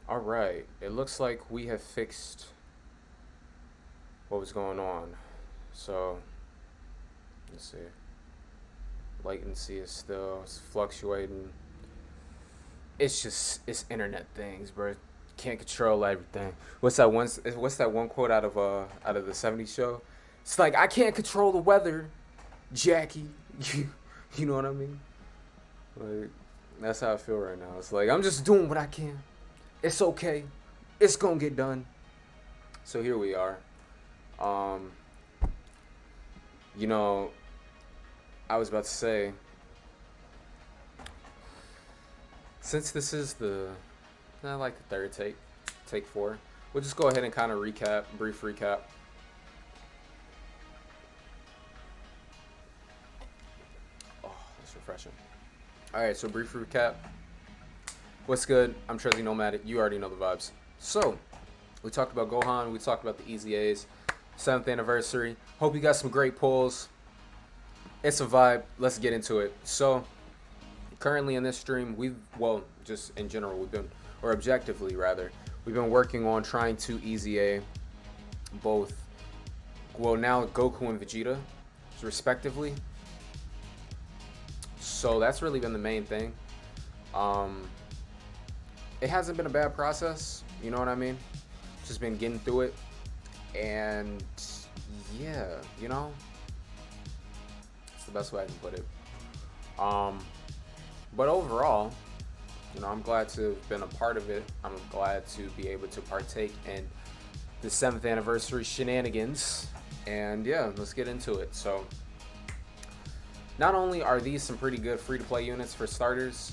All right, it looks like we have fixed what was going on. So, let's see. Latency is still it's fluctuating. It's internet things, bro. Can't control everything. What's that one quote out of the '70s show? It's like I can't control the weather, Jackie. You know what I mean? Like that's how I feel right now. It's like I'm just doing what I can. It's okay. It's gonna get done. So here we are. Um, you know, I was about to say, since this is the, like the third take four, we'll just go ahead and kind of brief recap. Oh, that's refreshing. All right, so brief recap. What's good? I'm Trezzy Nomadic. You already know the vibes. So, we talked about Gohan. We talked about the Easy A's. 7th anniversary. Hope you got some great pulls. It's a vibe. Let's get into it. So, currently in this stream, just in general, or objectively rather, we've been working on trying to Easy A both, now Goku and Vegeta, respectively. So, that's really been the main thing. It hasn't been a bad process, you know what I mean? Just been getting through it, and yeah, it's the best way I can put it. But overall, I'm glad to have been a part of it. I'm glad to be able to partake in the 7th anniversary shenanigans, and yeah, let's get into it. So, not only are these some pretty good free-to-play units for starters,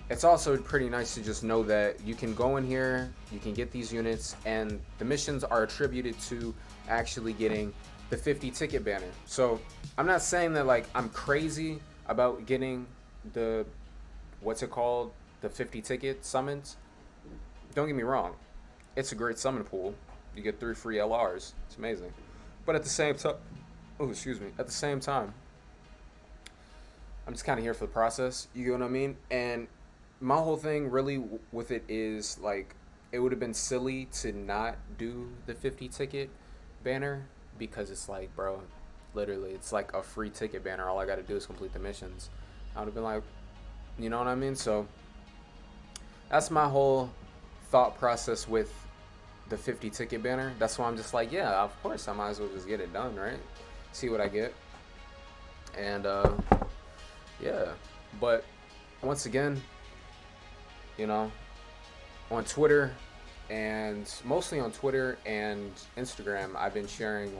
it's also pretty nice to just know that you can go in here, you can get these units, and the missions are attributed to actually getting the 50 ticket banner. So I'm not saying that like I'm crazy about getting the, the 50 ticket summons. Don't get me wrong, it's a great summon pool. You get 3 free LRs. It's amazing. But at the same time, at the same time, I'm just kind of here for the process. You know what I mean? And my whole thing really with it is like it would have been silly to not do the 50 ticket banner, because it's like, bro, literally it's like a free ticket banner. All I got to do is complete the missions. I would have been like, you know what I mean? So that's my whole thought process with the 50 ticket banner. That's why I'm just like, yeah, of course I might as well just get it done, right? See what I get. And yeah, but once again, on Twitter, and mostly on Twitter and Instagram, I've been sharing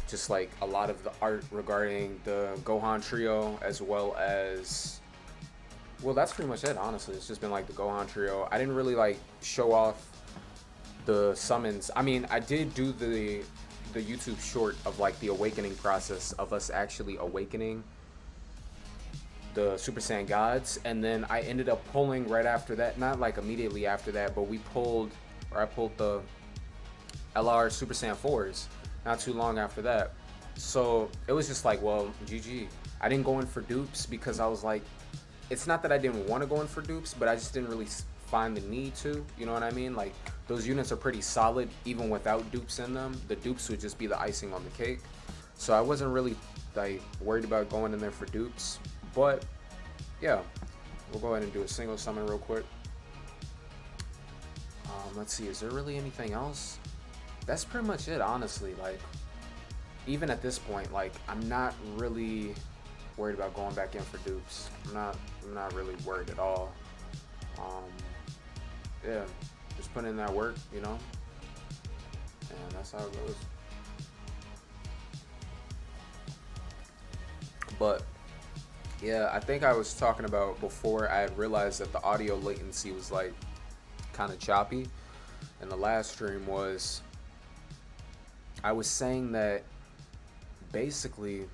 just a lot of the art regarding the Gohan trio, as well as, that's pretty much it, honestly. It's just been the Gohan trio. I didn't really show off the summons. I mean, I did do the YouTube short of the awakening process of us actually awakening the Super Saiyan gods, and then I ended up pulling right after that, not immediately after that, but I pulled the LR Super Saiyan 4s not too long after that. So it was just GG. I didn't go in for dupes because I was like, it's not that I didn't want to go in for dupes, but I just didn't really find the need to, you know what I mean? Those units are pretty solid even without dupes in them. The dupes would just be the icing on the cake. So I wasn't really worried about going in there for dupes. But yeah, we'll go ahead and do a single summon real quick. Let's see, is there really anything else? That's pretty much it, honestly. Even at this point, I'm not really worried about going back in for dupes. I'm not really worried at all. Yeah, just put in that work, and that's how it goes. But yeah, I think I was talking about before, I had realized that the audio latency was kind of choppy. And the last stream was, I was saying that basically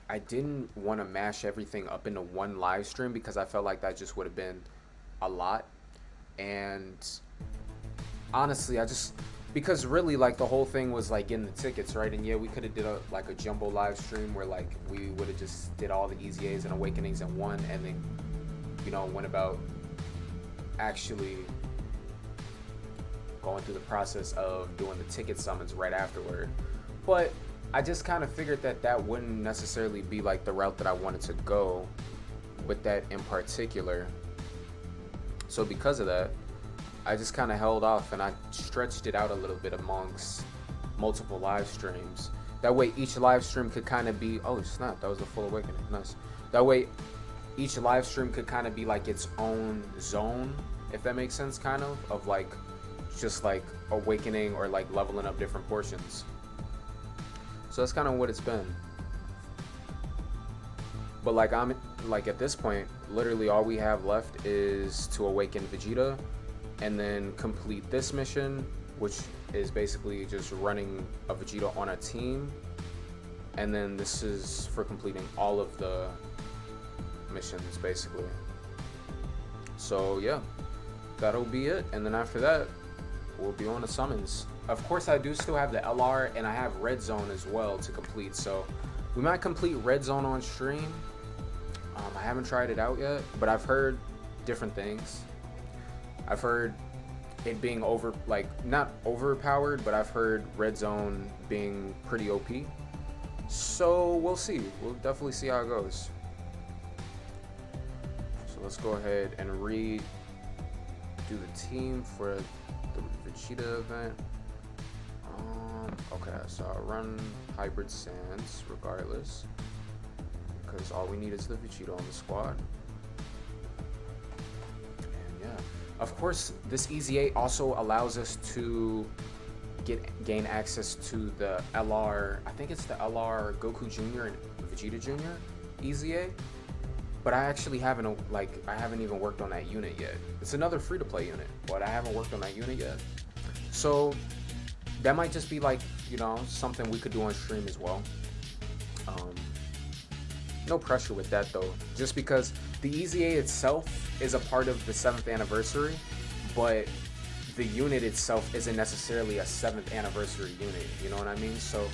I didn't want to mash everything up into one live stream because I felt like that just would have been a lot. And honestly, because really the whole thing was getting the tickets, right? And yeah, we could have did a jumbo live stream where we would have just did all the Easy A's and Awakenings in one, and then went about actually going through the process of doing the ticket summons right afterward. But I just kind of figured that that wouldn't necessarily be like the route that I wanted to go with that in particular. So because of that, I just kind of held off and I stretched it out a little bit amongst multiple live streams. That way each live stream could kind of be, oh snap, that was a full awakening, nice. That way each live stream could kind of be like its own zone, if that makes sense, kind of like just like awakening or like leveling up different portions. So that's kind of what it's been. But like I'm like at this point, literally all we have left is to awaken Vegeta and then complete this mission, which is basically just running a Vegeta on a team. And then this is for completing all of the missions basically. So yeah, that'll be it. And then after that, we'll be on the summons. Of course, I do still have the LR and I have Red Zone as well to complete. So we might complete Red Zone on stream. I haven't tried it out yet, but I've heard different things. I've heard it being not overpowered, but I've heard Red Zone being pretty OP. So we'll see. We'll definitely see how it goes. So let's go ahead and redo the team for the Vegeta event. Okay, so I'll run Hybrid Sands regardless, because all we need is the Vegeta on the squad. And yeah, of course, this Easy 8 also allows us to gain access to the LR. I think it's the LR Goku Jr. and Vegeta Jr. Easy 8. But I actually haven't even worked on that unit yet. It's another free-to-play unit, but I haven't worked on that unit yet. So that might just be like, you know, something we could do on stream as well. No pressure with that though, just because the Easy 8 itself is a part of the 7th anniversary, but the unit itself isn't necessarily a 7th anniversary unit, you know what I mean? So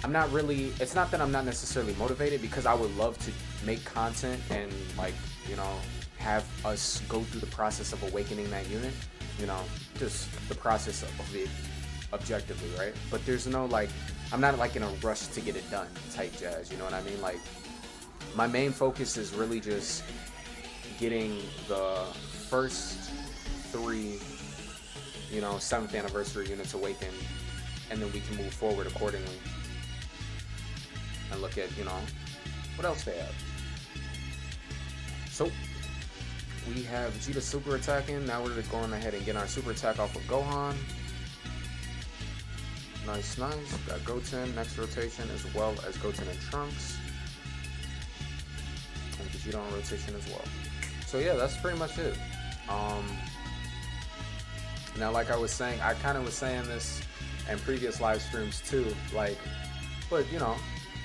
it's not that I'm not necessarily motivated, because I would love to make content and like, you know, have us go through the process of awakening that unit, you know, just the process of it objectively, right? But there's no like, I'm not like in a rush to get it done type jazz, you know what I mean? Like, my main focus is really just getting the first 3, you know, 7th anniversary units awakened, and then we can move forward accordingly and look at, you know, what else they have. So we have Vegeta super attacking. Now we're just going ahead and getting our super attack off of Gohan. Nice. Got Goten next rotation, as well as Goten and Trunks. And Vegeta on rotation as well. So yeah, that's pretty much it. Now, like I was saying, I kind of was saying this in previous live streams too, like, but you know,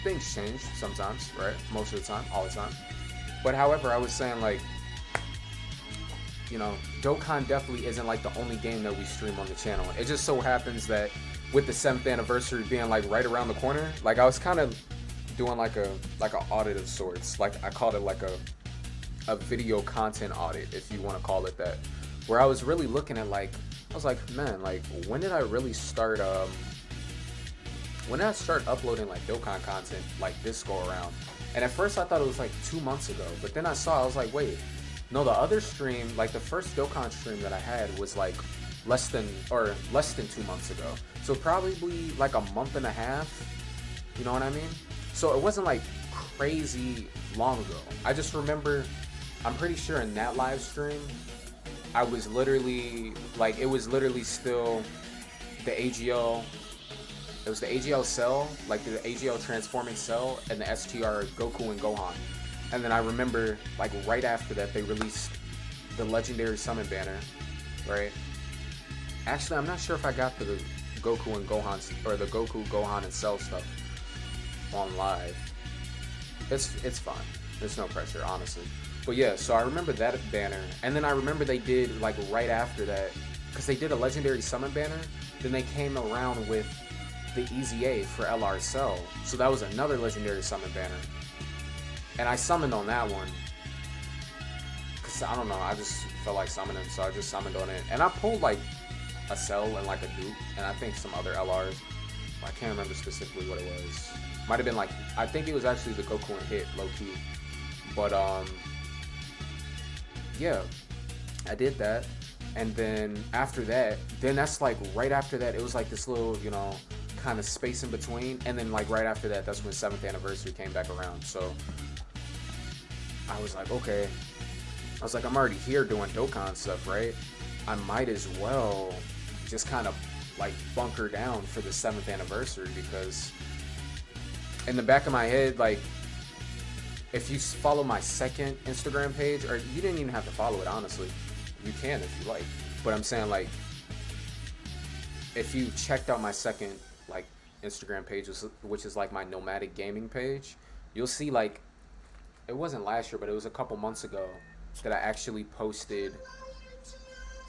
things change sometimes, right? Most of the time, all the time. But however, I was saying, like, you know, Dokkan definitely isn't like the only game that we stream on the channel. It just so happens that with the 7th anniversary being like right around the corner, like I was kind of doing like an audit of sorts. Like I called it like a video content audit, if you want to call it that, where I was really looking at, like, I was like, man, like, when did I really start uploading like Dokkan content like this go around? And at first I thought it was like 2 months ago, but then I was like, wait, no, the other stream, like the first Dokkan stream that I had was like less than 2 months ago. So probably like a month and a half, you know what I mean? So it wasn't like crazy long ago. I just remember, I'm pretty sure in that live stream, I was literally, like, it was literally still the AGL, it was the AGL Cell, like the AGL transforming Cell, and the STR Goku and Gohan. And then I remember, like, right after that, they released the Legendary Summon banner, right? Actually, I'm not sure if I got the Goku and Gohan, or the Goku, Gohan, and Cell stuff on live. It's fine. There's no pressure, honestly. But yeah, so I remember that banner, and then I remember they did, like, right after that, because they did a Legendary Summon banner, then they came around with the Easy 8 for LR Cell, so that was another Legendary Summon banner, and I summoned on that one, because I don't know. I just felt like summoning, so I just summoned on it. And I pulled like a Cell and like a Duke, and I think some other LRs. I can't remember specifically what it was. Might have been like, I think it was actually the Goku and Hit, low key. But yeah, I did that. And then after that, then that's like right after that, it was like this little, you know, kind of space in between. And then like right after that, that's when 7th anniversary came back around. So I was like, okay. I was like, I'm already here doing Dokkan stuff, right? I might as well just kind of like bunker down for the 7th anniversary, because in the back of my head, like, if you follow my second Instagram page, or you didn't even have to follow it, honestly. You can if you like. But I'm saying, like, if you checked out my second, like, Instagram page, which is like my nomadic gaming page, you'll see, like, it wasn't last year, but it was a couple months ago that I actually posted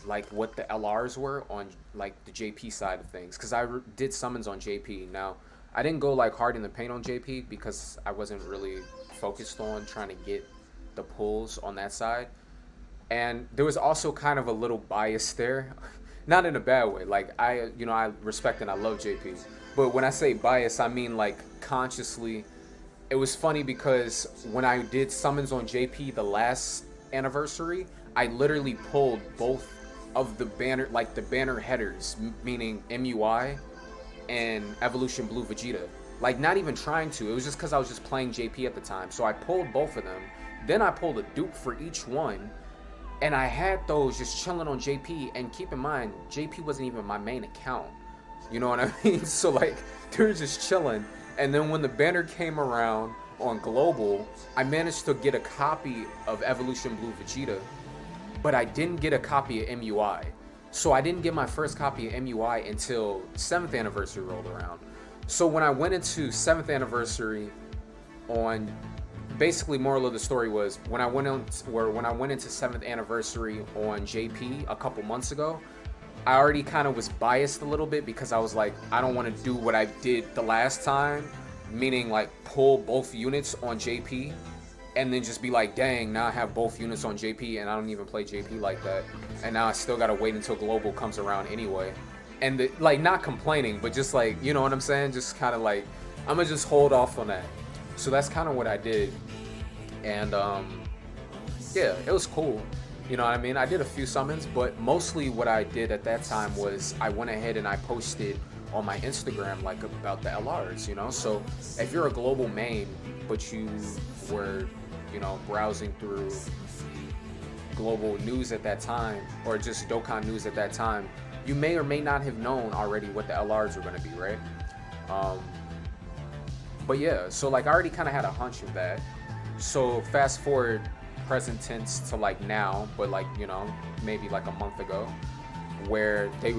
like what the LRs were on like the JP side of things, because I did summons on JP. Now I didn't go like hard in the paint on JP because I wasn't really focused on trying to get the pulls on that side, and there was also kind of a little bias there. Not in a bad way, like I respect and I love JP, but when I say bias, I mean like consciously. It was funny because when I did summons on JP the last anniversary, I literally pulled both of the banner, like the banner headers, meaning MUI and Evolution Blue Vegeta. Like, not even trying to. It was just because I was just playing JP at the time. So I pulled both of them. Then I pulled a dupe for each one. And I had those just chilling on JP. And keep in mind, JP wasn't even my main account. You know what I mean? So, like, they were just chilling. And then when the banner came around on Global, I managed to get a copy of Evolution Blue Vegeta, but I didn't get a copy of MUI. So I didn't get my first copy of MUI until 7th anniversary rolled around. So when I went into 7th anniversary on, basically moral of the story was, when I went into 7th anniversary on JP a couple months ago, I already kind of was biased a little bit because I was like, I don't want to do what I did the last time, meaning like pull both units on JP and then just be like, dang, now I have both units on JP and I don't even play JP like that. And now I still got to wait until Global comes around anyway. And like, not complaining, but just like, you know what I'm saying? Just kind of like, I'm going to just hold off on that. So that's kind of what I did. And yeah, it was cool. You know what I mean? I did a few summons, but mostly what I did at that time was I went ahead and I posted on my Instagram like about the LRs, you know? So if you're a global main, but you were, you know, browsing through global news at that time, or just Dokkan news at that time, you may or may not have known already what the LRs were going to be, right? But yeah, so like I already kind of had a hunch of that. So fast forward present tense to like now, but like, you know, maybe like a month ago, where they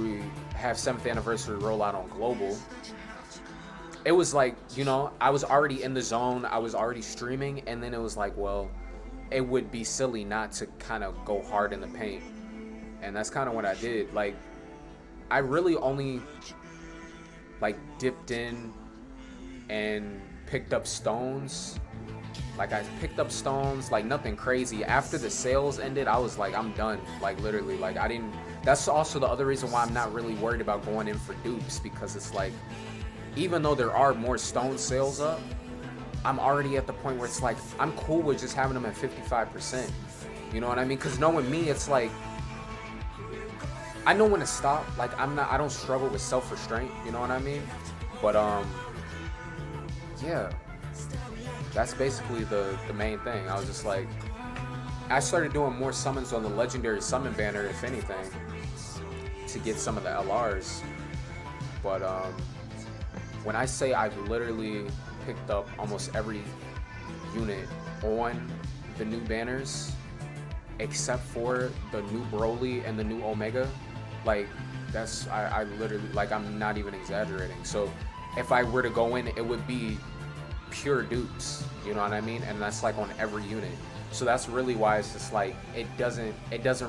have 7th anniversary rollout on Global. It was like, you know, I was already in the zone, I was already streaming, and then it was like, well, it would be silly not to kind of go hard in the paint. And that's kind of what I did. Like, I really only like dipped in and picked up stones. Like, I picked up stones, like nothing crazy. After the sales ended, I was like, I'm done. Like, literally, like I didn't. That's also the other reason why I'm not really worried about going in for dupes, because it's like, even though there are more stone sales up, I'm already at the point where it's like, I'm cool with just having them at 55%. You know what I mean? Because knowing me, it's like, I know when to stop. Like, I don't struggle with self-restraint. You know what I mean? But yeah, that's basically the main thing. I was just like, I started doing more summons on the legendary summon banner, if anything, to get some of the LRs. But when I say I've literally picked up almost every unit on the new banners, except for the new Broly and the new Omega, like, that's, I literally, like, I'm not even exaggerating. So if I were to go in, it would be pure dupes, you know what I mean? And that's like on every unit. So that's really why it's just like, it doesn't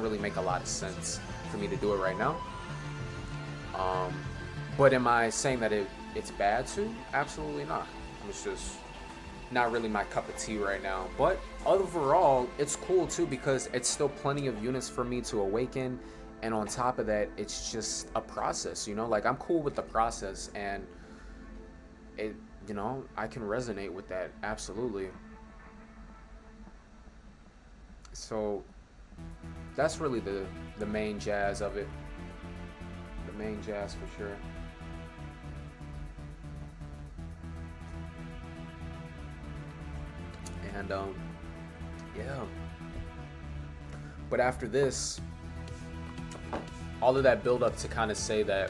really make a lot of sense for me to do it right now. But am I saying that it's bad to? Absolutely not. It's just, not really my cup of tea right now. But overall, it's cool too because it's still plenty of units for me to awaken. And on top of that, it's just a process, you know? Like, I'm cool with the process, and it, you know, I can resonate with that, absolutely. So, that's really the main jazz of it. The main jazz for sure. And, yeah. But after this, all of that build up to kind of say that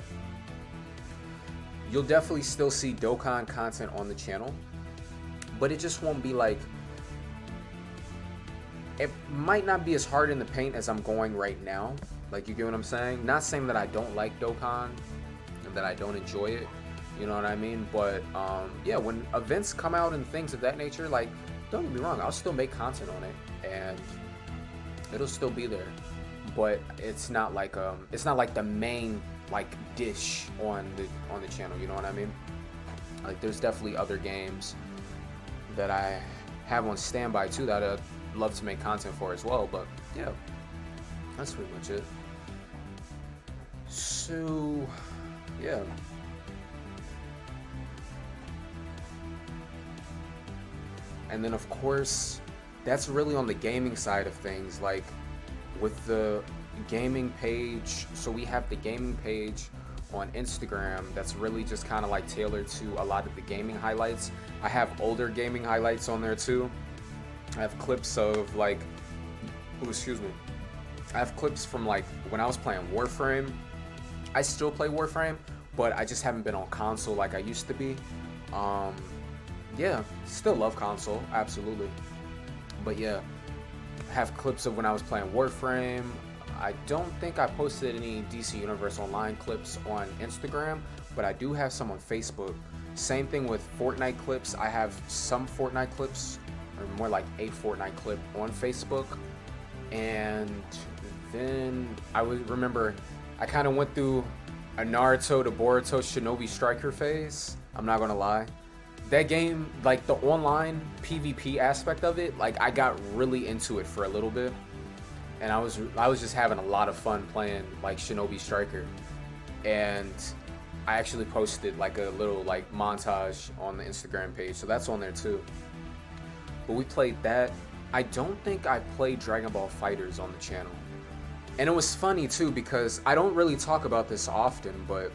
you'll definitely still see Dokkan content on the channel, but it just won't be like, it might not be as hard in the paint as I'm going right now. Like, you get what I'm saying? Not saying that I don't like Dokkan and that I don't enjoy it, you know what I mean? But yeah, when events come out and things of that nature, like, don't get me wrong, I'll still make content on it and it'll still be there. But it's not like the main like dish on the channel, you know what I mean? Like, there's definitely other games that I have on standby too that I'd love to make content for as well. But yeah, that's pretty much it. So yeah. And then of course, that's really on the gaming side of things. Like, with the gaming page, so we have the gaming page on Instagram that's really just kind of like tailored to a lot of the gaming highlights. I have older gaming highlights on there too. I have clips of like, oh, excuse me, I have clips from like when I was playing Warframe. I still play Warframe, but I just haven't been on console like I used to be. Yeah, still love console, absolutely. But yeah, I have clips of when I was playing Warframe. I don't think I posted any DC Universe Online clips on Instagram, but I do have some on Facebook. Same thing with Fortnite clips. I have some Fortnite clips, or more like a Fortnite clip on Facebook. And then I would remember I kind of went through a Naruto to Boruto Shinobi Striker phase. I'm not gonna lie. That game, like the online PvP aspect of it, like I got really into it for a little bit. And I was just having a lot of fun playing like Shinobi Striker. And I actually posted like a little like montage on the Instagram page, so that's on there too. But we played that. I don't think I played Dragon Ball Fighters on the channel. And it was funny too because I don't really talk about this often, but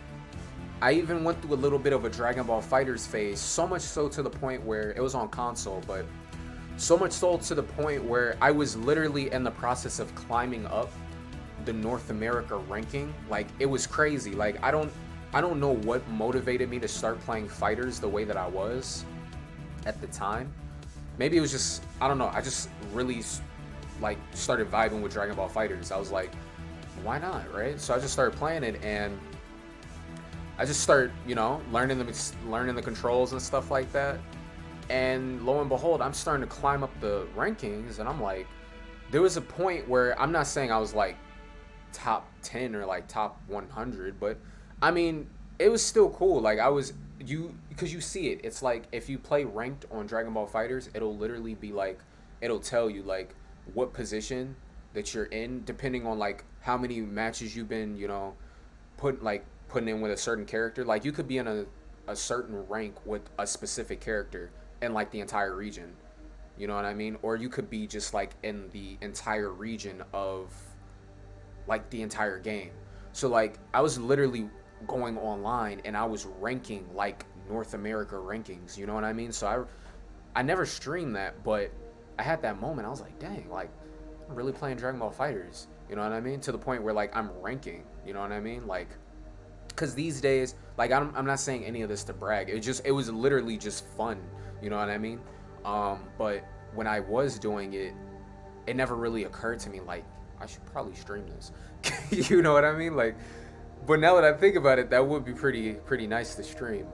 I even went through a little bit of a Dragon Ball Fighters phase, so much so to the point where it was on console, but so much so to the point where I was literally in the process of climbing up the North America ranking. Like, it was crazy. Like, I don't know what motivated me to start playing fighters the way that I was at the time. Maybe it was just, I don't know, I just really like started vibing with Dragon Ball Fighters. I was like, why not, right? So I just started playing it, and I just started, you know, learning the controls and stuff like that. And lo and behold, I'm starting to climb up the rankings, and I'm like, there was a point where, I'm not saying I was like top 10 or like top 100, but I mean, it was still cool. Like, because you see it, it's like if you play ranked on Dragon Ball Fighters, it'll literally be like, it'll tell you like what position that you're in, depending on like how many matches you've been, you know, putting in with a certain character. Like, you could be in a certain rank with a specific character in like the entire region, you know what I mean? Or you could be just like in the entire region of like the entire game. So like, I was literally going online and I was ranking like North America rankings, you know what I mean? So I never streamed that, but I had that moment. I was like, dang, like, I'm really playing Dragon Ball Fighters, you know what I mean? To the point where like I'm ranking, you know what I mean? Like, because these days, like, I'm not saying any of this to brag. It was literally just fun, you know what I mean? But when I was doing it, it never really occurred to me like, I should probably stream this. You know what I mean? Like, but now that I think about it, that would be pretty nice to stream.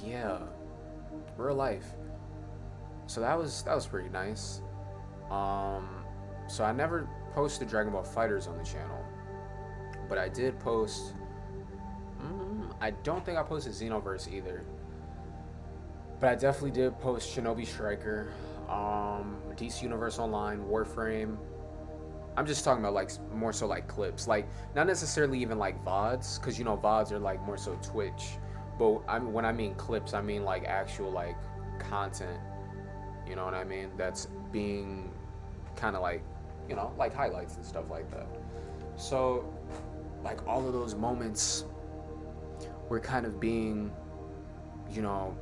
Yeah, real life. So that was pretty nice. So I never posted Dragon Ball Fighters on the channel, but I did post. I don't think I posted Xenoverse either. But I definitely did post Shinobi Striker, DC Universe Online, Warframe. I'm just talking about like more so like clips, like not necessarily even like VODs, because you know VODs are like more so Twitch. But when I mean clips, I mean like actual like content. You know what I mean? That's being kind of like, you know, like highlights and stuff like that. So like all of those moments were kind of being, you know,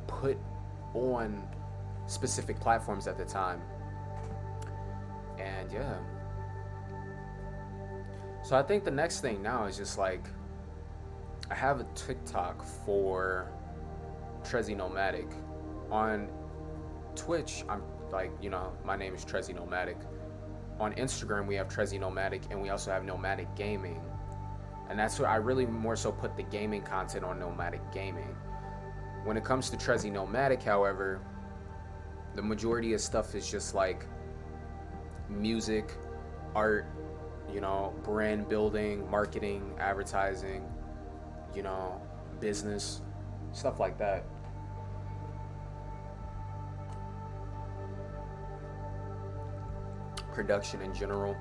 put on specific platforms at the time. And yeah. So I think the next thing now is just like, I have a TikTok for Trezzy Nomadic. On Twitch, I'm like, you know, my name is Trezzy Nomadic. On Instagram, we have Trezzy Nomadic, and we also have Nomadic Gaming. And that's what I really more so put the gaming content on Nomadic Gaming. When it comes to Trezzy Nomadic, however, the majority of stuff is just like music, art, you know, brand building, marketing, advertising, you know, business, stuff like that. Production in general.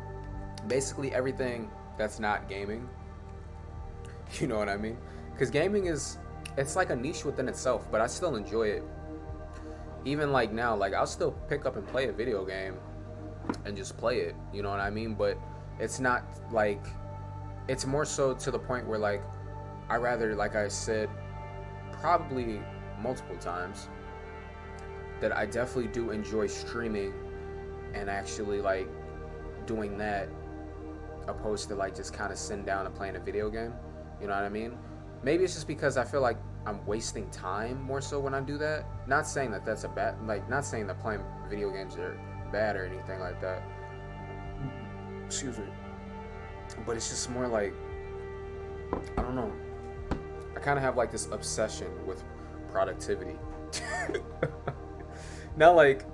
Basically everything that's not gaming. You know what I mean? Because gaming is, it's like a niche within itself, but I still enjoy it. Even like now, like I'll still pick up and play a video game and just play it, you know what I mean? But it's not like, it's more so to the point where like I rather, like I said probably multiple times, that I definitely do enjoy streaming and actually like doing that, opposed to like just kind of sitting down and playing a video game. You know what I mean? Maybe it's just because I feel like I'm wasting time more so when I do that. Not saying that that's a bad, like not saying that playing video games are bad or anything like that. Excuse me. But it's just more like, I don't know. I kind of have like this obsession with productivity. Not like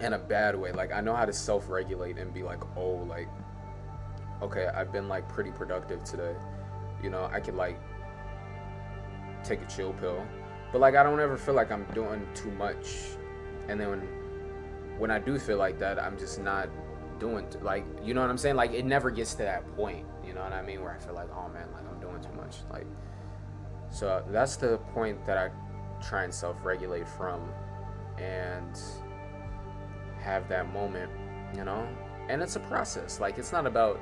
in a bad way. Like I know how to self-regulate and be like, oh, like, okay, I've been like pretty productive today. You know, I could like take a chill pill, but like I don't ever feel like I'm doing too much. And then when I do feel like that, I'm just not doing like, you know what I'm saying? Like it never gets to that point, you know what I mean? Where I feel like, oh man, like I'm doing too much. Like, so that's the point that I try and self-regulate from and have that moment, you know? And it's a process. Like it's not about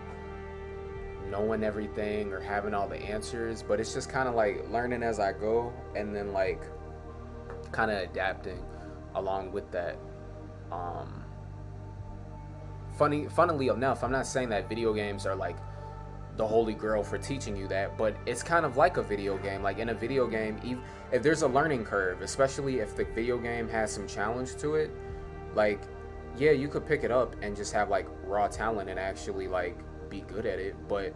knowing everything or having all the answers, but it's just kind of like learning as I go, and then like kind of adapting along with that. Funnily enough, I'm not saying that video games are like the holy grail for teaching you that, but it's kind of like a video game. Like in a video game, if there's a learning curve, especially if the video game has some challenge to it, like yeah, you could pick it up and just have like raw talent and actually like be good at it, but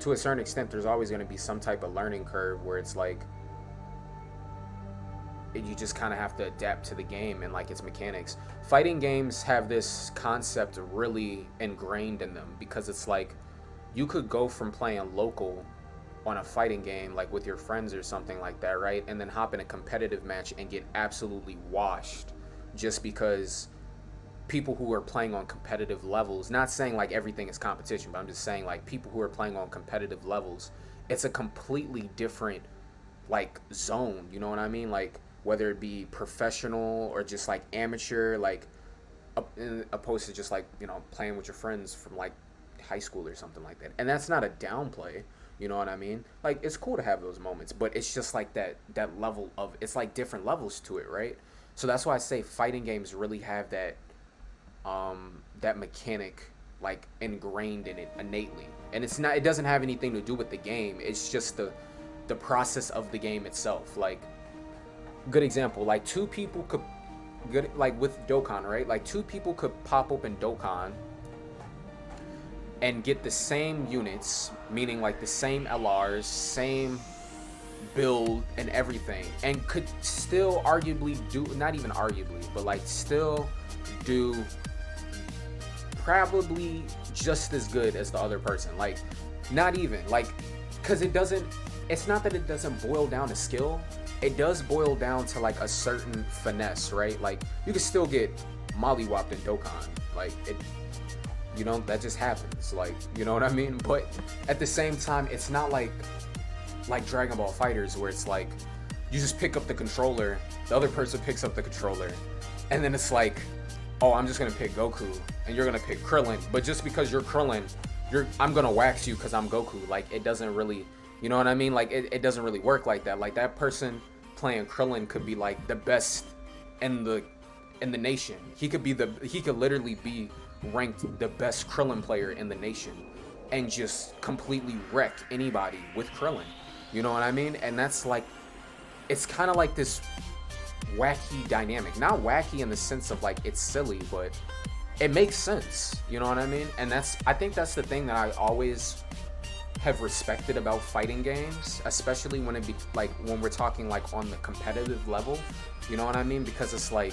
to a certain extent there's always going to be some type of learning curve where it's like you just kind of have to adapt to the game and like its mechanics. Fighting games have this concept really ingrained in them, because it's like you could go from playing local on a fighting game like with your friends or something like that, right, and then hop in a competitive match and get absolutely washed just because people who are playing on competitive levels, not saying like everything is competition, but I'm just saying like people who are playing on competitive levels, it's a completely different like zone, you know what I mean? Like whether it be professional or just like amateur, like opposed to just like, you know, playing with your friends from like high school or something like that. And that's not a downplay, you know what I mean? Like it's cool to have those moments, but it's just like that level of, it's like different levels to it, right? So that's why I say fighting games really have that that mechanic like ingrained in it innately, and it doesn't have anything to do with the game. It's just the process of the game itself. Like good example, like two people could like with Dokkan, right? Like two people could pop open Dokkan and get the same units, meaning like the same LRs, same build and everything, and could still arguably do, not even arguably, but like still do probably just as good as the other person. Like not even like, because it doesn't, it's not that it doesn't boil down to skill. It does boil down to like a certain finesse, right? Like you can still get mollywopped in Dokkan. Like it, you know, that just happens. Like, you know what I mean? But at the same time, it's not like Dragon Ball Fighters where it's like you just pick up the controller, the other person picks up the controller, and then it's like, oh, I'm just gonna pick Goku and you're gonna pick Krillin. But just because you're Krillin, I'm gonna wax you because I'm Goku. Like it doesn't really, you know what I mean? Like it doesn't really work like that. Like that person playing Krillin could be like the best in the nation. He could literally be ranked the best Krillin player in the nation and just completely wreck anybody with Krillin. You know what I mean? And that's like, it's kind of like this wacky dynamic. Not wacky in the sense of like it's silly, but it makes sense. You know what I mean? And I think that's the thing that I always have respected about fighting games, especially when when we're talking like on the competitive level. You know what I mean? Because it's like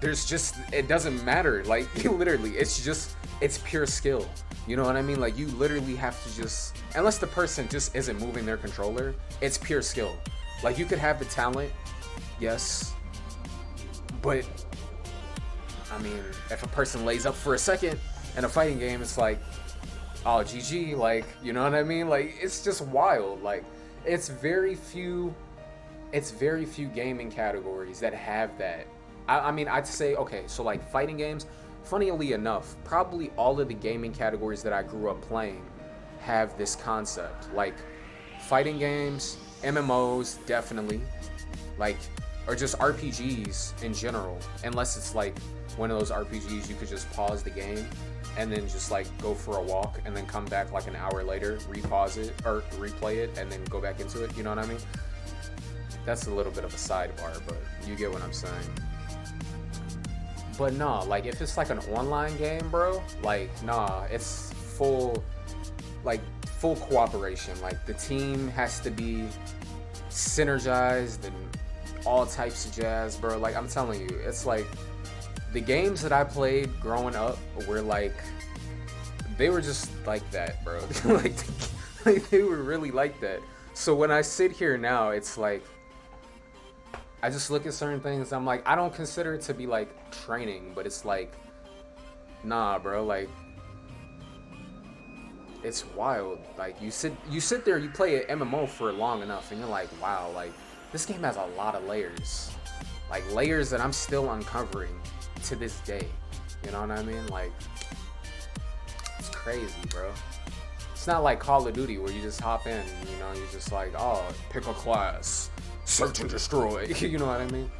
it doesn't matter. Like literally, it's pure skill. You know what I mean? Like you literally have to just, unless the person just isn't moving their controller, it's pure skill. Like you could have the talent, yes, but I mean, if a person lays up for a second in a fighting game, it's like, oh, GG, like, you know what I mean? Like, it's just wild. Like, it's very few gaming categories that have that. I mean, I'd say, okay, so like fighting games, funnily enough, probably all of the gaming categories that I grew up playing have this concept. Like, fighting games, MMOs, definitely, like, or just RPGs in general, unless it's like one of those RPGs you could just pause the game and then just like go for a walk and then come back like an hour later, repause it or replay it and then go back into it. You know what I mean? That's a little bit of a sidebar, but you get what I'm saying. But nah, like if it's like an online game, bro, like nah, it's full cooperation. Like the team has to be synergized and all types of jazz, bro. Like I'm telling you, it's like the games that I played growing up were like, they were just like that, bro. like they were really like that. So when I sit here now, it's like, I just look at certain things, I'm like, I don't consider it to be like training, but it's like, nah, bro, like, it's wild. Like you sit there, you play an MMO for long enough and you're like, wow, like this game has a lot of layers. Like layers that I'm still uncovering to this day. You know what I mean? Like, it's crazy, bro. It's not like Call of Duty where you just hop in, you know, you're just like, oh, pick a class, search and destroy. You know what I mean?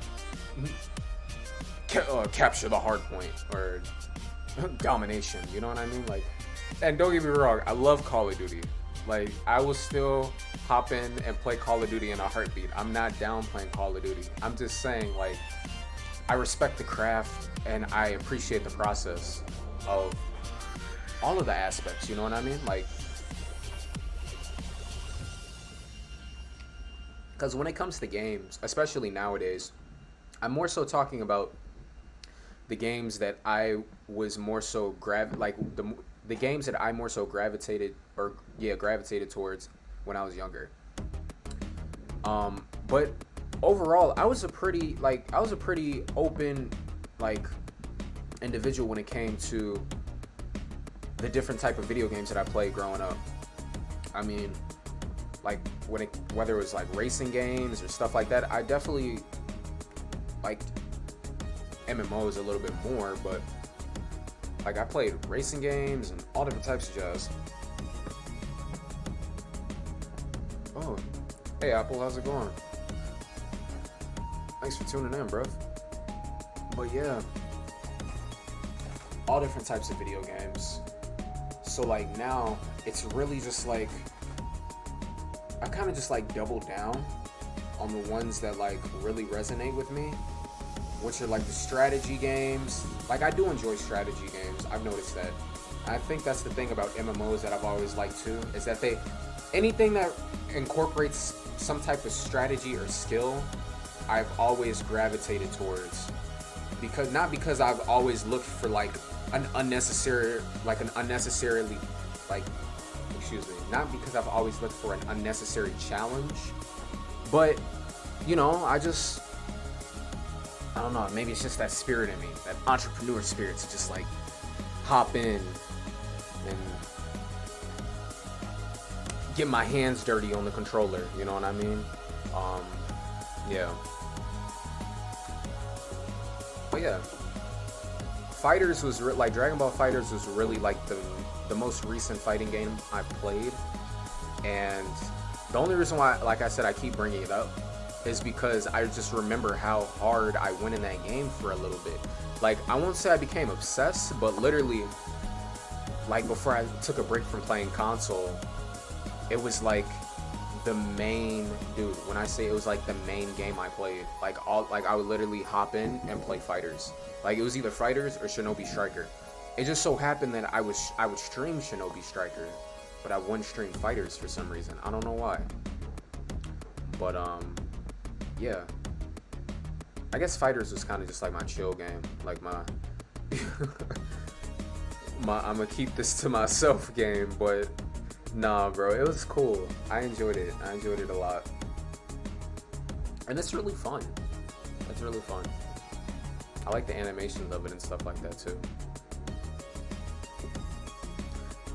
Capture the hard point or domination. You know what I mean? Like, and don't get me wrong, I love Call of Duty. Like, I will still hop in and play Call of Duty in a heartbeat. I'm not down playing Call of Duty. I'm just saying, like, I respect the craft and I appreciate the process of all of the aspects, you know what I mean? Like, because when it comes to games, especially nowadays, I'm more so talking about the games that I was more so the games that I more so gravitated towards when I was younger. But overall, I was a pretty open individual when it came to the different type of video games that I played growing up. I mean, like whether it was like racing games or stuff like that, I definitely liked MMOs a little bit more, but like I played racing games and all different types of jazz. Oh, hey Apple, how's it going? Thanks for tuning in, bro. But yeah, all different types of video games. So like now, it's really just like, I kind of just like double down on the ones that like really resonate with me, which are like the strategy games. Like I do enjoy strategy games, I've noticed that. I think that's the thing about MMOs that I've always liked too, is that anything that incorporates some type of strategy or skill, I've always gravitated towards. Not because I've always looked for like an unnecessarily like excuse me, not because I've always looked for an unnecessary challenge, but, you know, I don't know, maybe it's just that spirit in me, that entrepreneur spirit to just like hop in and get my hands dirty on the controller, you know what I mean? Yeah. But yeah, Fighters was like Dragon Ball Fighters was really like the most recent fighting game I've played, and the only reason why, like I said, I keep bringing it up is because I just remember how hard I went in that game for a little bit. Like, I won't say I became obsessed, but literally, like, before I took a break from playing console, it was like the main, dude, when I say it was like the main game I played, like I would literally hop in and play Fighters. Like, it was either Fighters or Shinobi Striker. It just so happened that I would stream Shinobi Striker, but I wouldn't stream Fighters for some reason. I don't know why. But yeah, I guess Fighters was kind of just like my chill game, like my I'm gonna keep this to myself game. But nah, bro, it was cool. I enjoyed it a lot, and it's really fun. It's really fun. I like the animations of it and stuff like that too.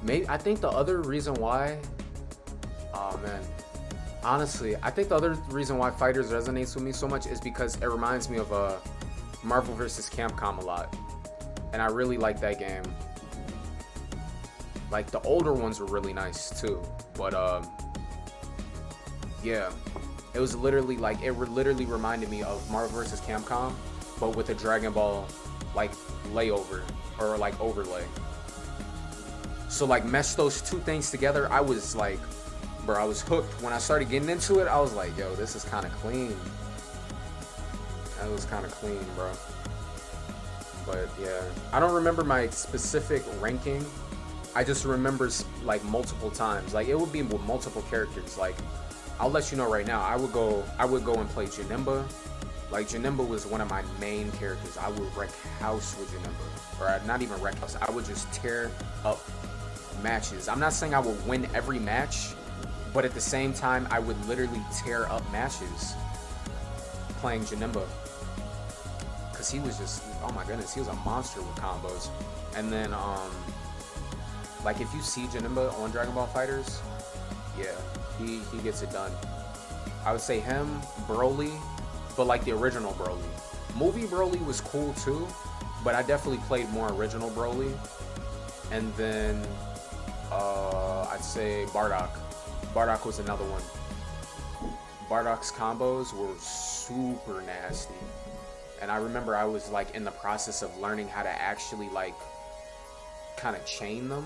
Maybe I think the other reason why, oh man, honestly, I think the other reason why Fighters resonates with me so much is because it reminds me of Marvel vs. Capcom a lot, and I really like that game. Like, the older ones were really nice too, but yeah, it was literally like, it literally reminded me of Marvel vs. Capcom, but with a Dragon Ball like layover or like overlay. So like, mesh those two things together, I was like, bro, I was hooked. When I started getting into it, I was like, yo, this is kind of clean. That was kind of clean, bro. But yeah, I don't remember my specific ranking. I just remember like multiple times. Like, it would be with multiple characters. Like, I'll let you know right now, I would go and play Janemba. Like, Janemba was one of my main characters. I would wreck house with Janemba. Or not even wreck house. I would just tear up matches. I'm not saying I would win every match, but at the same time, I would literally tear up matches playing Janemba. Because he was just, oh my goodness, he was a monster with combos. And then, like, if you see Janemba on Dragon Ball Fighters, yeah, he gets it done. I would say him, Broly, but like the original Broly. Movie Broly was cool too, but I definitely played more original Broly. And then, I'd say Bardock. Bardock was another one. Bardock's combos were super nasty. And I remember I was like in the process of learning how to actually like kind of chain them.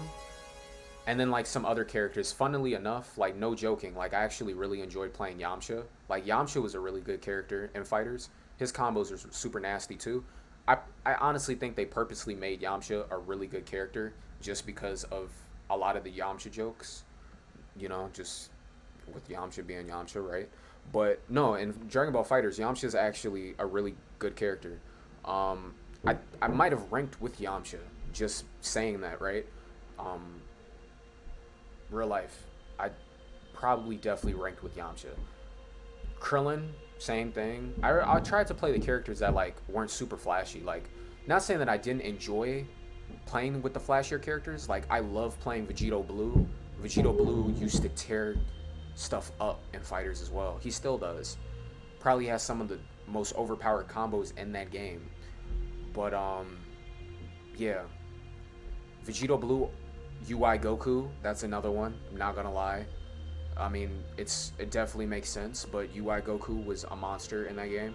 And then like some other characters, funnily enough, like no joking, like I actually really enjoyed playing Yamcha. Like Yamcha was a really good character in Fighters. His combos are super nasty too. I honestly think they purposely made Yamcha a really good character just because of a lot of the Yamcha jokes. You know, just with Yamcha being Yamcha, right? But no, in Dragon Ball Fighters, Yamcha is actually a really good character. I might have ranked with Yamcha, just saying that, right? Real life, I probably definitely ranked with Yamcha. Krillin, same thing. I tried to play the characters that like weren't super flashy. Like, not saying that I didn't enjoy playing with the flashier characters. Like, I love playing Vegito Blue. Vegito Blue used to tear stuff up in Fighters as well. He still does. Probably has some of the most overpowered combos in that game. But yeah, Vegito Blue, UI Goku, that's another one. I'm not gonna lie. I mean, it definitely makes sense, but UI Goku was a monster in that game.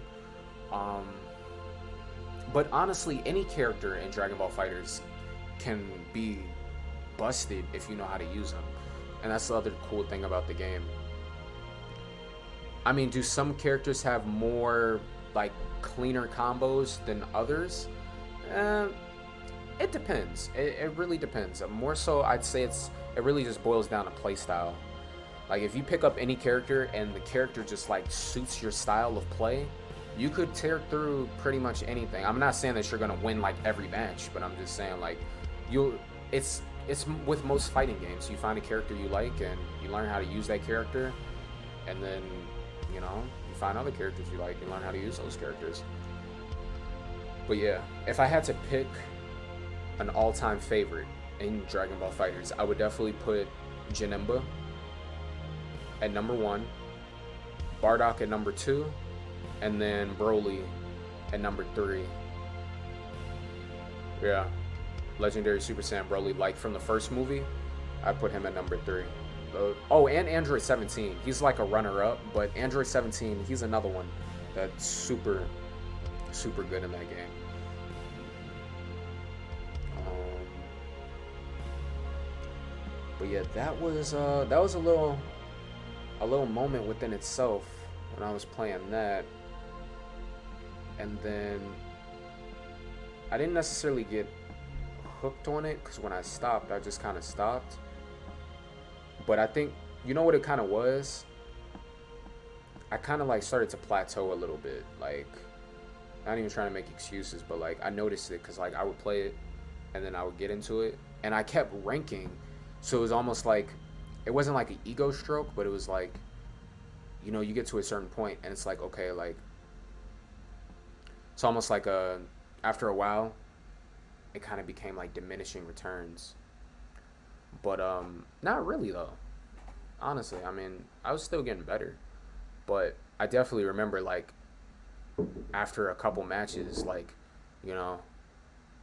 But honestly, any character in Dragon Ball Fighters can be busted if you know how to use them. And that's the other cool thing about the game. I mean, do some characters have more, like, cleaner combos than others? It depends. It really depends. More so, I'd say it really just boils down to playstyle. Like, if you pick up any character and the character just, like, suits your style of play, you could tear through pretty much anything. I'm not saying that you're going to win, like, every match, but I'm just saying, like, it's with most fighting games. You find a character you like, and you learn how to use that character, and then, you know, you find other characters you like and learn how to use those characters. But yeah, if I had to pick an all-time favorite in Dragon Ball FighterZ, I would definitely put Janemba at number 1, Bardock at number 2, and then Broly at number 3. Yeah, Legendary Super Saiyan Broly, like from the first movie, I put him at number 3. Oh, and Android 17. He's like a runner-up, but Android 17, he's another one that's super, super good in that game. But yeah, that was a little moment within itself when I was playing that. And then I didn't necessarily get hooked on it, because when I stopped, I just kind of stopped. But I think, you know what it kind of was? I kind of like started to plateau a little bit. Like, not even trying to make excuses, but like I noticed it, because like I would play it and then I would get into it, and I kept ranking. So it was almost like, it wasn't like an ego stroke, but it was like, you know, you get to a certain point and it's like, okay, like, it's almost like after a while, it kind of became like diminishing returns. But not really though. Honestly, I mean, I was still getting better. But I definitely remember, like, after a couple matches, like, you know,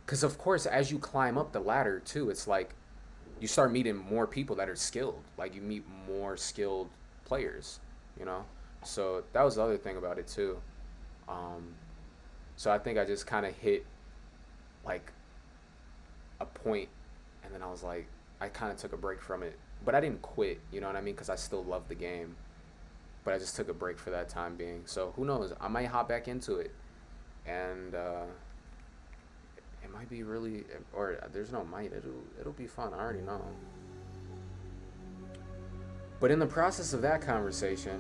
because of course, as you climb up the ladder too, it's like, you start meeting more people that are skilled. Like, you meet more skilled players, you know? So that was the other thing about it too. So I think I just kind of hit like a point, and then I was like, I kind of took a break from it, but I didn't quit, you know what I mean? Because I still love the game, but I just took a break for that time being. So who knows? I might hop back into it, and it might be really, or there's no might. It'll be fun. I already know. But in the process of that conversation,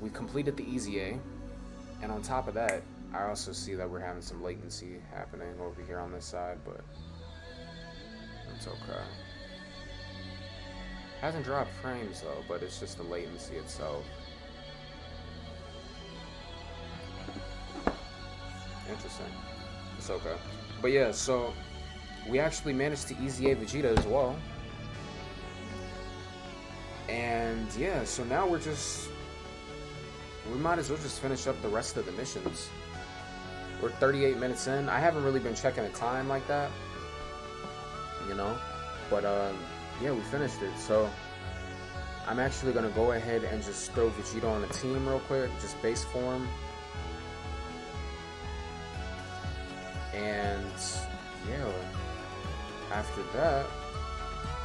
we completed the Easy A, and on top of that, I also see that we're having some latency happening over here on this side, but it's okay. Hasn't dropped frames though, but it's just the latency itself. Interesting. It's okay. But yeah, so we actually managed to Easy A Vegeta as well. And yeah, so now we might as well just finish up the rest of the missions. We're 38 minutes in. I haven't really been checking the time like that, you know, but yeah, we finished it. So I'm actually gonna go ahead and just throw Vegeta on the team real quick, just base form. And yeah, after that,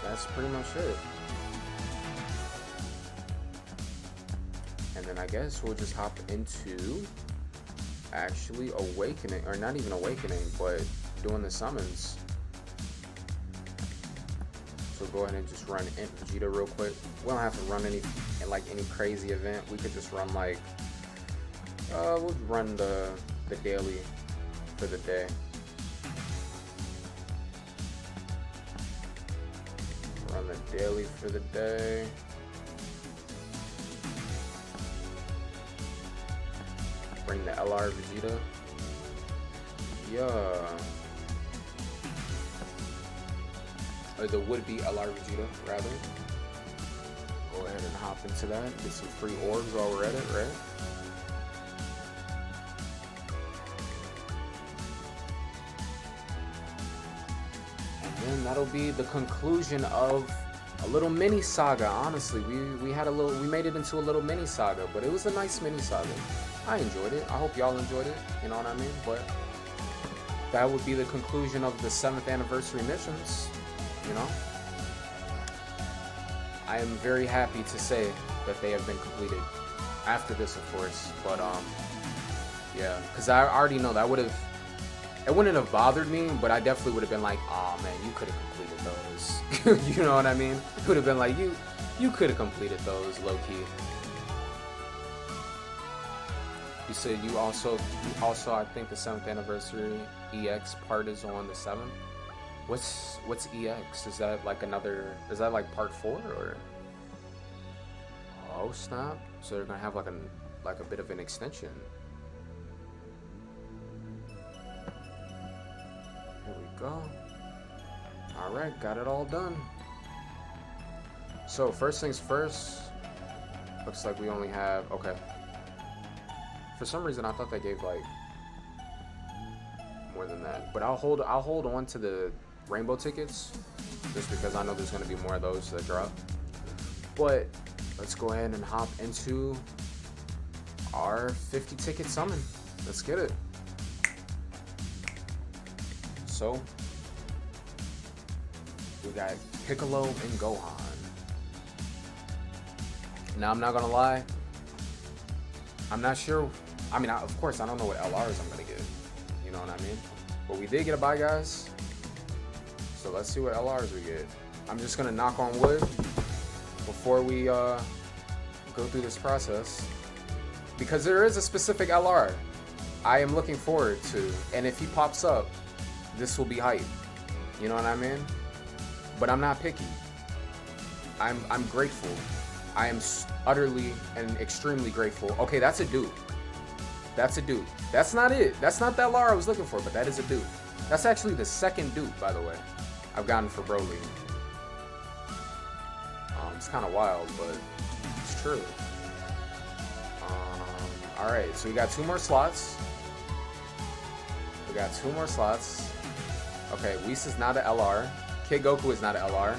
that's pretty much it. And then I guess we'll just hop into actually awakening, or not even awakening, but doing the summons. So go ahead and just run Int Vegeta real quick. We don't have to run any crazy event. We could just run like we'll run the daily for the day. Run the daily for the day. Bring the LR Vegeta. Yeah. Or the would-be LR Vegeta, rather. Go ahead and hop into that. Get some free orbs while we're at it, right? And then that'll be the conclusion of a little mini saga. Honestly, we made it into a little mini saga, but it was a nice mini saga. I enjoyed it. I hope y'all enjoyed it. You know what I mean? But that would be the conclusion of the 7th anniversary missions. You know, I am very happy to say that they have been completed after this, of course. But yeah, because I already know that it wouldn't have bothered me, but I definitely would have been like, oh man, you could have completed those. You know what I mean? It would have been like, you could have completed those, low key. You said you also I think the 7th anniversary EX part is on the 7th. What's EX? Is that like another? Is that like part 4 or? Oh snap! So they're gonna have like a bit of an extension. Here we go. All right, got it all done. So first things first. Looks like we only have, okay. For some reason, I thought they gave like more than that. But I'll hold on to the rainbow tickets just because I know there's gonna be more of those that drop. But let's go ahead and hop into our 50 ticket summon. Let's get it. So we got Piccolo and Gohan. Now, I'm not gonna lie, I'm not sure. I mean, of course, I don't know what LRs I'm gonna get. You know what I mean? But we did get a buy, guys. So let's see what LRs we get. I'm just gonna knock on wood before we go through this process, because there is a specific LR I am looking forward to, and if he pops up, this will be hype. You know what I mean? But I'm not picky. I'm grateful. I am utterly and extremely grateful. Okay, that's a dupe. That's a dupe. That's not it. That's not that LR I was looking for, but that is a dupe. That's actually the second dupe, by the way, I've gotten for Broly. It's kind of wild, but it's true. All right, so we got 2 more slots. We got 2 more slots. Okay, Whis is not an LR. Kid Goku is not an LR.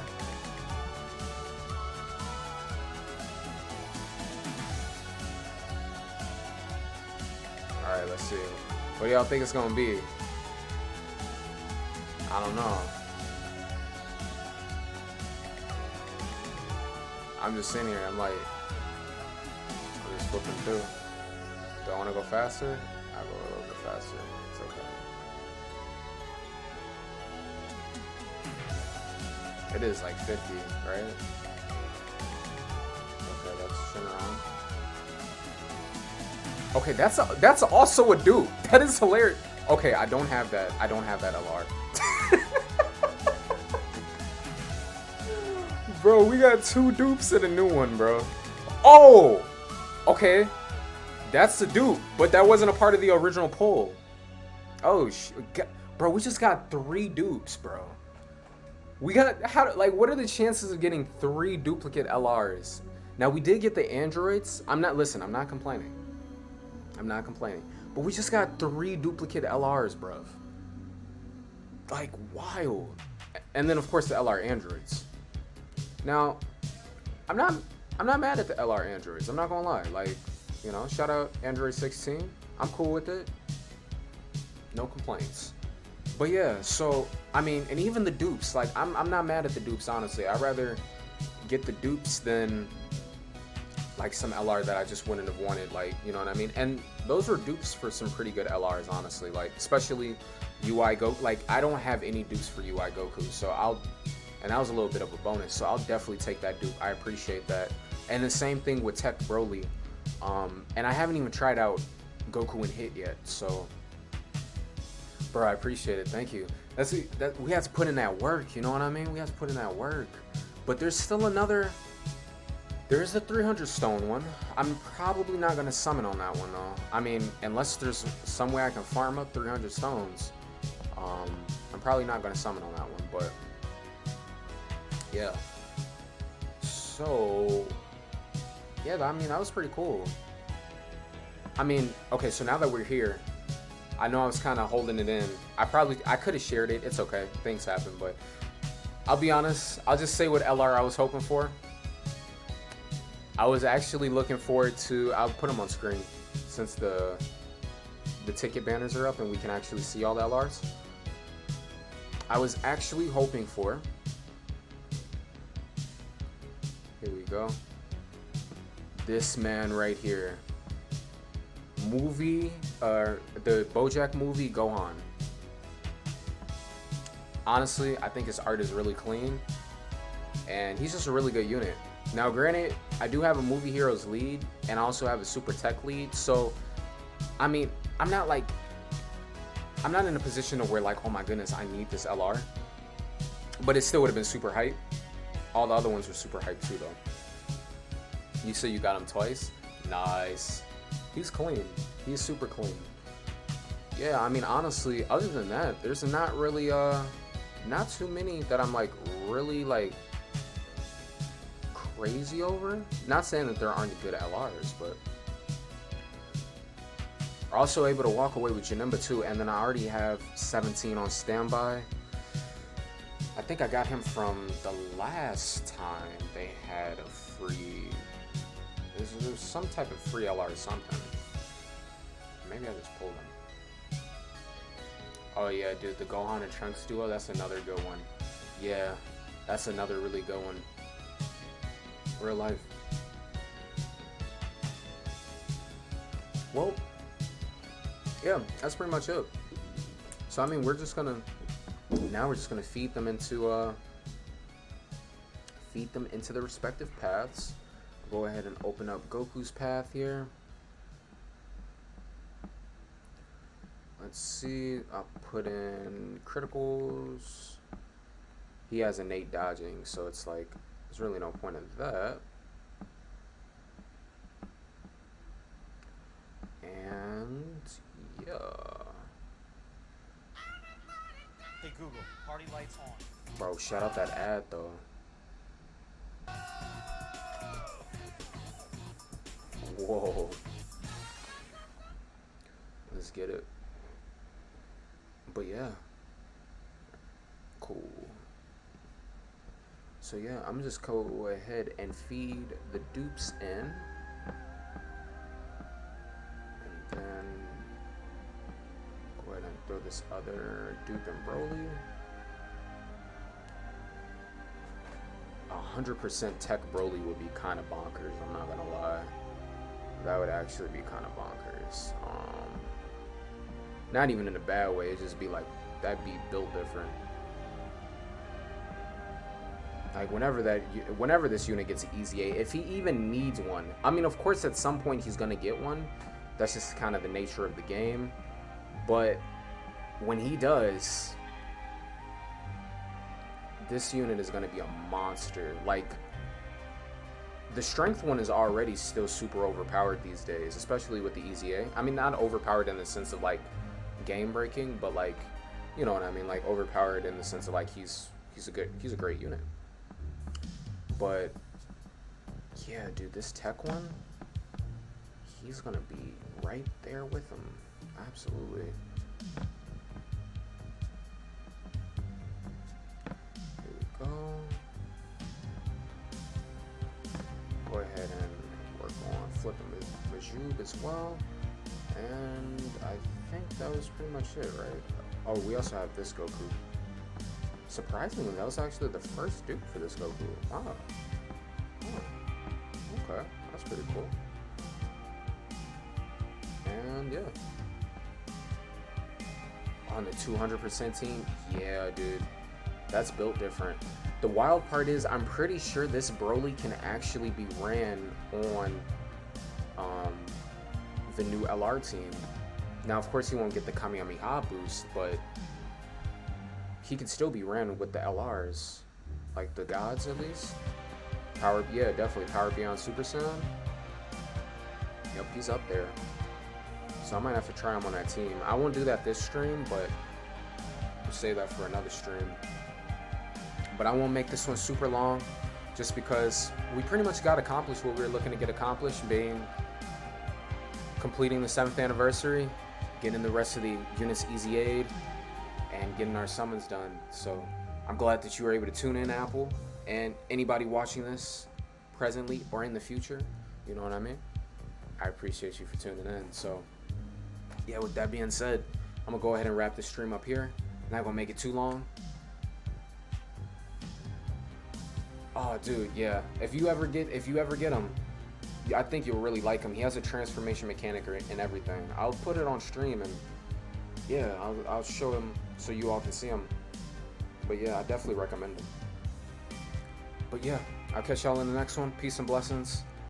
Alright, let's see. What do y'all think it's gonna be? I don't know. I'm just sitting here, I'm just flipping through. Do I wanna go faster? I'll go a little bit faster. It's okay. It is like 50, right? Okay, that's Shinron. Okay, that's also a dupe. That is hilarious. Okay, I don't have that. I don't have that LR. Bro, we got 2 dupes and a new one, bro. Oh! Okay. That's the dupe, but that wasn't a part of the original poll. Oh, bro, we just got 3 dupes, bro. We got, what are the chances of getting 3 duplicate LRs? Now, we did get the androids. I'm not complaining. I'm not complaining. But we just got 3 duplicate LRs, bruv. Like, wild. And then, of course, the LR androids. Now, I'm not mad at the LR androids. I'm not gonna lie. Like, you know, shout out Android 16. I'm cool with it. No complaints. But yeah, so, I mean, and even the dupes. Like, I'm not mad at the dupes, honestly. I'd rather get the dupes than like some LR that I just wouldn't have wanted, like, you know what I mean? And those were dupes for some pretty good LRs, honestly, like, especially UI Goku. Like, I don't have any dupes for UI Goku, so and that was a little bit of a bonus, so I'll definitely take that dupe. I appreciate that. And the same thing with Tech Broly. And I haven't even tried out Goku and Hit yet, so, bro, I appreciate it, thank you. We have to put in that work, you know what I mean? We have to put in that work. But there's still there's the 300 stone one. I'm probably not gonna summon on that one though. I mean, unless there's some way I can farm up 300 stones, I'm probably not gonna summon on that one, but yeah. So, yeah, I mean, that was pretty cool. I mean, okay, so now that we're here, I know I was kind of holding it in. I could have shared it. It's okay, things happen, but I'll be honest. I'll just say what LR I was hoping for. I was actually looking forward to, I'll put them on screen since the ticket banners are up and we can actually see all the LRs. I was actually hoping for, here we go, this man right here. The BoJack movie Gohan. Honestly, I think his art is really clean and he's just a really good unit. Now, granted, I do have a Movie Heroes lead, and I also have a Super Tech lead, so, I mean, I'm not in a position to where, like, oh my goodness, I need this LR. But it still would have been super hype. All the other ones were super hype too, though. You say you got him twice? Nice. He's clean. He's super clean. Yeah, I mean, honestly, other than that, there's not really, not too many that I'm, like, really, like, crazy over. Not saying that there aren't good LRs, but also able to walk away with Janemba too, and then I already have 17 on standby. I think I got him from the last time they had a free. There's some type of free LR or something. Maybe I just pulled him. Oh yeah, dude, the Gohan and Trunks duo, that's another good one. Yeah, that's another really good one. Real life. Well, yeah, that's pretty much it. So I mean, we're just gonna feed them into the respective paths. Go ahead and open up Goku's path here. Let's see. I'll put in criticals. He has innate dodging, so it's like there's really no point in that. And yeah. Hey Google, party lights on. Bro, shout out that ad though. Whoa. Let's get it. But yeah. Cool. So yeah, I'm just go ahead and feed the dupes in. And then go ahead and throw this other dupe in Broly. 100% tech Broly would be kind of bonkers, I'm not gonna lie. That would actually be kind of bonkers. Not even in a bad way, it'd just be like, that'd be built different. Like whenever this unit gets an easy A, if he even needs one. I mean, of course, at some point he's gonna get one. That's just kind of the nature of the game. But when he does, this unit is gonna be a monster. Like, the strength one is already still super overpowered these days, especially with the easy A. I mean, not overpowered in the sense of like game breaking, but like, you know what I mean, like overpowered in the sense of like he's a great unit. But yeah, dude, this tech one, he's gonna be right there with him. Absolutely. Here we go. Go ahead and work on flipping Majub as well. And I think that was pretty much it, right? Oh, we also have this Goku. Surprisingly, that was actually the first dupe for this Goku. Wow. Oh. Okay, that's pretty cool. And yeah. On the 200% team, yeah, dude. That's built different. The wild part is, I'm pretty sure this Broly can actually be ran on the new LR team. Now, of course, he won't get the Kamehameha boost, but he could still be ran with the LRs. Like the gods, at least. Power, yeah, definitely. Power Beyond Super Saiyan. Yep, he's up there. So I might have to try him on that team. I won't do that this stream, but we'll save that for another stream. But I won't make this one super long, just because we pretty much got accomplished what we were looking to get accomplished, being completing the 7th anniversary, getting the rest of the units easy aid, and getting our summons done. So I'm glad that you were able to tune in, Apple, and anybody watching this presently or in the future, you know what I mean? I appreciate you for tuning in. So yeah, with that being said, I'm gonna go ahead and wrap this stream up here. Not gonna make it too long. Oh, dude, yeah. If you ever get him, I think you'll really like him. He has a transformation mechanic and everything. I'll put it on stream, and yeah, I'll show him so you all can see him. But yeah, I definitely recommend him. But yeah, I'll catch y'all in the next one. Peace and blessings.